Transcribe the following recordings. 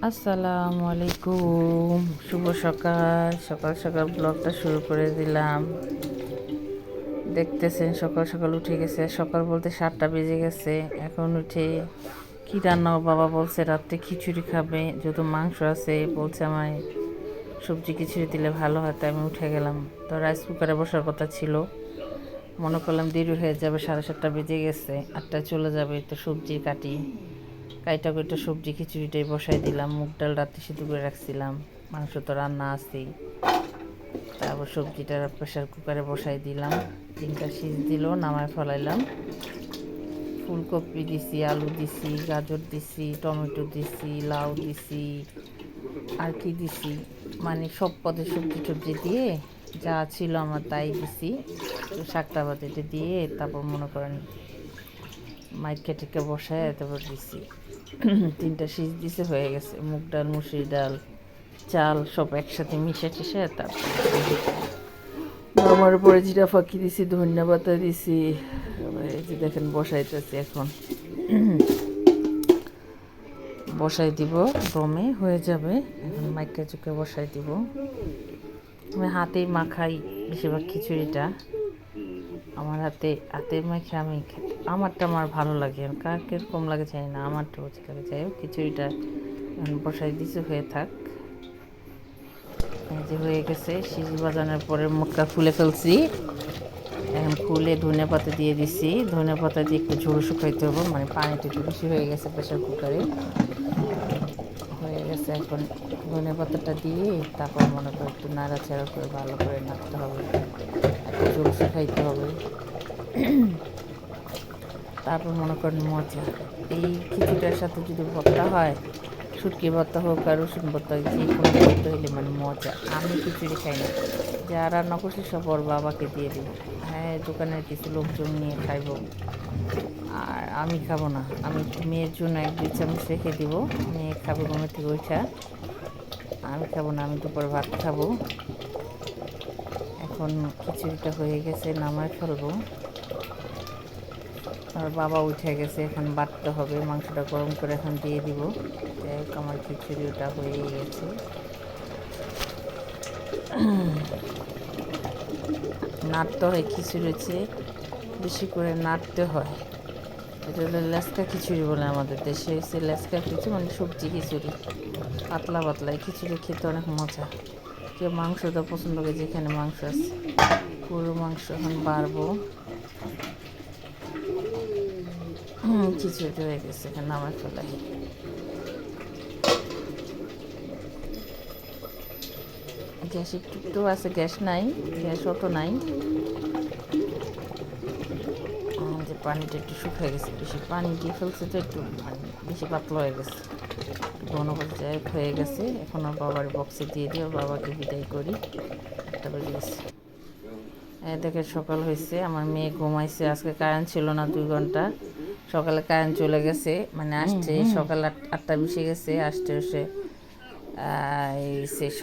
আসসালামু আলাইকুম, শুভ সকাল। সকাল সকাল ব্লগটা শুরু করে দিলাম। দেখতেছেন সকাল সকাল উঠে গেছে, সকাল বলতে 7টা বেজে গেছে। এখন উঠে কী রান্না, বাবা বলছে রাত্রে খিচুড়ি খাবে, যেহেতু মাংস আছে বলছে আমায় সবজি খিচুড়ি দিলে ভালো হয়। তাই আমি উঠে গেলাম। তো রাইস কুকারে বসার কথা ছিল, মনে করলাম দেরি হয়ে যাবে, 7:30 বেজে গেছে, 8টায় চলে যাবে। তো সবজি কাইটা কইটা সবজি খিচুড়িটাই বসাই দিলাম। মুগ ডাল রাতে সিদ্ধ করে রাখছিলাম, মাংস তো রান্না আছেই। তারপর সবজিটা প্রেশার কুকারে বসাই দিলাম, 3টা সিজ দিল, নামায় ফলাইলাম। ফুলকপি দিছি, আলু দিছি, গাজর দিছি, টমেটো দিছি, লাউ দিছি, আর কি দিছি, মানে সব পদের সবজি টবজি দিয়ে যা ছিল আমার তাই দিছি। তো শাকটা বাতিতে দিয়ে তারপর মনে করেন মাইকে টেকে বসায় তারপর দিছি। 3টা সিজ দিছে, হয়ে গেছে। মুগ ডাল, মুসুরি ডাল, চাল সব একসাথে মিশে টিশে তারপর আমার উপরে জিরা ফাঁকি দিছি, ধনিয়া পাতা দিছি। এই যে দেখেন বসাইতেছি এখন, বসাই দিব, দমে হয়ে যাবে। এখন মাইকা চুকে বসাই দিব। আমি হাতেই মাখাই বেশিরভাগ খিচুড়িটা, আমার হাতে মাখে আমি আমারটা আমার ভালো লাগে, কার কীরকম লাগে চাই না, আমারটা হচ্ছে লাগে। যাই হোক, খিচুড়িটা এখন বসাই দিছে, হয়ে থাক। এই যে হয়ে গেছে, সিজি বাজানোর পরে মুখটা খুলে ফেলছি। এখন খুলে ধনে পাতা দিয়ে দিছি, ধনে পাতা দিয়ে একটু ঝোল শুকাইতে হবে, মানে পানিটা একটু বেশি হয়ে গেছে প্রেশার কুকারে, হয়ে গেছে। এখন ধনে পাতাটা দিয়ে তারপর মনে করে একটু নাড়াচাড়া করে ভালো করে নাড়তে হবে, একটু ঝোল শুকাইতে হবে। তারপর মনে করেন মজা। এই খিচুড়িটার সাথে যদি ভর্তা হয়, শুটকি ভর্তা হোক আর রসুন ভর্তা, যে কোনো ভর্তা হইলে মানে মজা। আমি খিচুড়ি খাই না, যা রান্না করছি সব ওর বাবাকে দিয়ে দিব। হ্যাঁ, দোকানের কিছু লোকজন নিয়ে খাইব, আর আমি খাবো না। আমি একটু মেয়ের জন্য 1-2 চামচ রেখে দিব, মেয়ে খাবে ঘুমের থেকে ওইটা। আমি খাবো না, আমি দুপুরে ভাত খাবো। এখন খিচুড়িটা হয়ে গেছে, নামায় ফেলবো। আর বাবা উঠে গেছে, এখন বাটতে হবে, মাংসটা গরম করে এখন দিয়ে দিব। যাই হোক, আমার খিচুড়িটা হয়েই গেছে। নাড়তে হয় খিচুড়িতে, বেশি করে নাড়তে হয়। এটা হলো লেসকা খিচুড়ি বলে আমাদের দেশে, হচ্ছে লেসকা খিচুড়ি, মানে সবজি খিচুড়ি, পাতলা পাতলা। এই খিচুড়ি খেতে অনেক মজা। কেউ মাংসটা পছন্দ করে, যেখানে মাংস আছে, গরুর মাংস এখন বাড়বো। খিচুড়ি হয়ে গেছে, এখানে নামায় ফেলাই। গ্যাস একটু আছে, গ্যাস নাই, গ্যাস অত নাই। যে পানিটা একটু শুকিয়ে গেছে, বেশি পানি দিয়ে ফেলছে তো, একটু মানে বেশি পাতলা হয়ে গেছে, ঘন পর্যায়ে হয়ে গেছে। এখন আর বাবার বক্সে দিয়ে দিই, ওর বাবাকে বিদায় করি। 1টা বেজে গেছে। দেখে সকাল হয়েছে, আমার মেয়ে ঘুমাইছে, আজকে কারেন্ট ছিল না 2 ঘন্টা। সকালে কারেন্ট চলে গেছে, মানে আসছে সকাল 8টা বেজে গেছে, আসতে এসে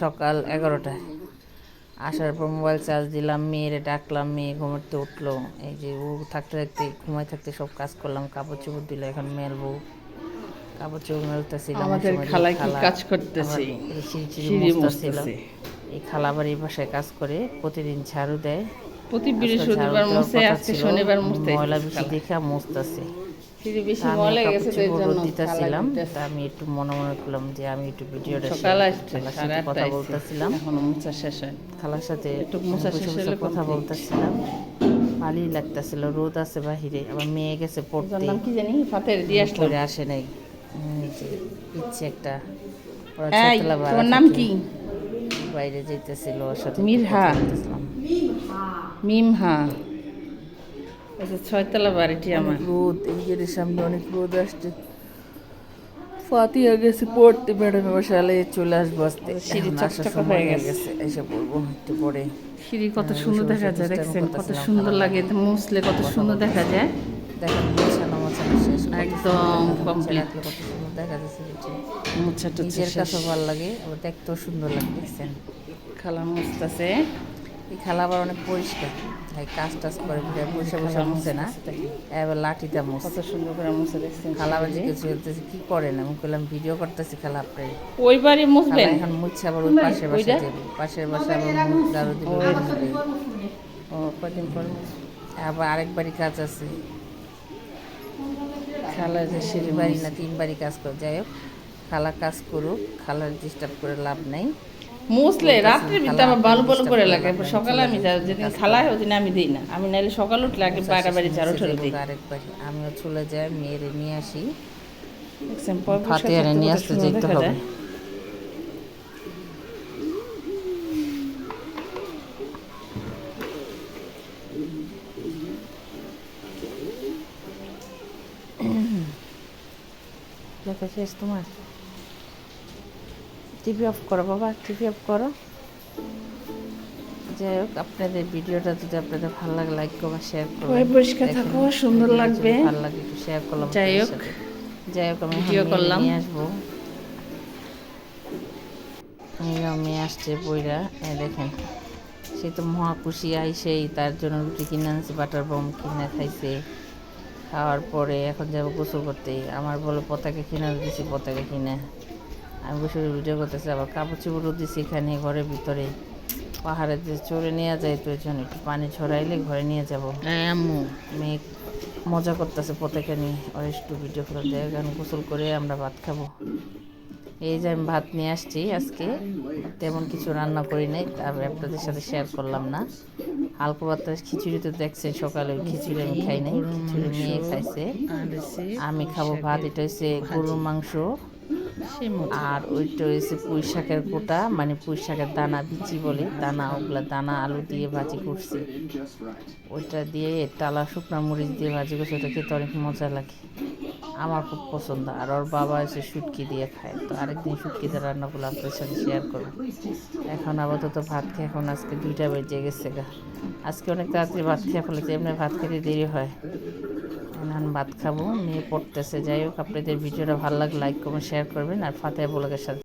সকাল 11টায়। আসার পর মোবাইল চার্জ দিলাম, মেয়েরে ডাকলাম, মেয়ে ঘুমাতে উঠলো। এই যে ও থাকতে থাকতে ঘুমাই থাকতে সব কাজ করলাম, কাপড় চোপড় দিল, এখন মেলবো। কাপড় চোপড় মেলতেছিলাম, আমাদের খালা কি কাজ করতেছে, সিঁড়ি মুছতেছে। এই খালা আবার এই বাসায় কাজ করে, প্রতিদিন ঝাড়ু দেয়। প্রতি আজকে ঝাড়ু বৃহস্পতিবার দেওয়ার মুছে, কথা আজকে ছিল, শনিবার মুছতে ময়লা আইতেছে বেশি খালা। দেখে মুছতেছে। সিঁড়ি বেশি আমি ময়লা কাপড় গেছে তো এর চোপড় রোদ জন্য খালা দিতেছিলাম, দিতেছে। তা আমি একটু মনে মনে করলাম যে আমি একটু ভিডিওটা সকাল শেয়ার করি। আসছে, খালার সাথে 8:30 কথা আইছে, বলতেছিলাম, এখনো মুছা শেষ হয়। খালার সাথে একটু মুছা বসে শেষ বসে হলে কথা কমপ্লিট। বলতেছিলাম। ভালোই লাগতেছিল, রোদ আছে বাহিরে, আবার মেয়ে গেছে ওটার পড়তে, নাম কি জানি, ফাতের দিয়ে আসলাম। পড়ে আসে নাই। যে ইচ্ছে একটা, ওরা এই, 6 তলা ভাড়া তোমার নাম থাকে, কি? বাইরে যেতেছিল, ওর সাথে একটু মিরহা, কথা বলতেছিলাম। মিমহা। আচ্ছা, 6তলা বাড়িটি অনেক আমার। রোদ, এই গেটের সামনে অনেক রোদ আসছে। ফাতিয়া গেছে পড়তে, ম্যাডামে বসালে চলে আসবো আসতে, সিঁড়ি এখন আসার চকচকা সময় হয়ে হয়ে গেছে। গেছে, এসে পড়বো একটু পরে। সিঁড়ি কত বসে সুন্দর বসে দেখা যায়, দুষ্টামি দেখছেন কত করতেছিলাম সুন্দর খালার লাগে, লাগে, মুছলে কত কথা সুন্দর দেখা বলতেছিলাম। যায়। দেখেন মোছানো শেষ, কত সুন্দর একদম দেখা যায়, মুছে কমপ্লিট। রাখলে কত সুন্দর দেখা যাচ্ছে কিছু। মুছা টুছা নিজের শেষ। কাছে ভালো লাগে, আবার দেখতেও সুন্দর লাগে, দেখছেন। খালা মুছতেছে। এই খালা আবার অনেক পরিষ্কার, এই কাজ টাজ করে বসে বসে মুছে না, এবার লাঠিটা কত মুছে। সুন্দর করে মুছে দেখছেন। খালা আবার জিজ্ঞেস করতেছে কি করেন, আমি বললাম ভিডিও করতেছি খালা আপনি। ওই বাড়ি খালা মুছবেন? এখন মুছছে, আবার ওই পাশের বাসায় যাবে, পাশের বাসায় আবার গাড়ো দিবে, মুছবে। ও কদিন পর আবার আরেক বাড়ি কাজ আছে, খালা যে সিঁড়ি বাড়ি না 3 বাড়ি কাজ করে। যাই হোক, খালা কাজ করুক, খালার ডিস্টার্ব করে লাভ নেই। মুছলে রাত্রির ভিতরে আমার বালু বালু করে লাগে, খালা সকালে আমি যেদিন খালা হয় ওদিন আমি দিই না, আমি নাইলে সকাল উঠলে আগে বাইরে বাড়ি ঝাড়ু ঠাড়ু দিই। আরেক বাড়ি আমিও চলে যাই, মেয়েরে নিয়ে আসি, দেখছেন পয়পরিষ্কার ফাতেহারে থাকতে নিয়ে কত আসতে সুন্দর যেতে দেখা হবে। যায়। লেখা শেষ তোমার? টিভি অফ করো বাবা, টিভি অফ করো। যাই হোক, আপনাদের ভিডিওটা যদি আপনাদের ভালো লাগে লাইক কমেন্ট শেয়ার করবেন। পরিষ্কার থাকো, সুন্দর লাগবে। ভালো লাগে একটু শেয়ার করলাম। যাই হোক, যাই হোক, আমি ভিডিও করলাম। নিয়ে আসবো। মেয়ে আসছে বইরা, দেখেন সে তো মহা খুশি, আইসেই তার জন্য রুটি কিনে আনছে, বাটার বম কিনে খাইছে। খাওয়ার পরে এখন যাবো গোসল করতে। আমার বলে পতাকা কিনে দিয়েছি, পতাকা কিনে আমি বসে ভিডিও করতেছি। আবার কাপড় চোপড়ও দিছি এখানে ঘরের ভিতরে, পাহাড়ে যে চড়ে নিয়ে যায়, তো ওই জন্য একটু পানি ছড়াইলে ঘরে নিয়ে যাবো। আম্মু মেয়ে মজা করতেছে পতাকা নিয়ে, আর একটু ভিডিও করে দেয়। এখন গোসল করে আমরা ভাত খাবো। এই যে আমি ভাত নিয়ে আসছি, আজকে তেমন কিছু রান্না করি নাই, তারপরে আপনাদের সাথে শেয়ার করলাম না। হালকা ভাতটা খিচুড়ি তো দেখছেন সকালে, ওই খিচুড়ি আমি খাই নাই, খিচুড়ি মেয়ে খাইছে, আমি খাবো ভাত। এটা হচ্ছে গরুর মাংস, আর ওইটা হয়েছে পুঁই শাকের কোটা, মানে পুঁই শাকের দানা, বিচি বলে দানা, ওগুলা দানা আলু দিয়ে ভাজি করছে। ওইটা দিয়ে টালা শুকনা মরিচ দিয়ে ভাজি করছে, ওটা খেতে অনেক মজা লাগে, আমার খুব পছন্দ। আর ওর বাবা এসে শুটকি দিয়ে খায়, তো আরেকদিন শুটকি দিয়ে রান্নাগুলো আপনার সাথে শেয়ার করবো। এখন আপাতত ভাত খেয়ে, এখন আজকে 2টা বেজে গেছে গা, আজকে অনেক তাড়াতাড়ি ভাত খেয়ে ফেলেছে, এমনি ভাত খেতে দেরি হয়। এখন ভাত খাবো, মেয়ে পড়তেছে। যাই হোক, আপনাদের ভিডিওটা ভালো লাগলে লাইক কমেন্ট শেয়ার করবেন, আর ফাতেহা ব্লগের সাথে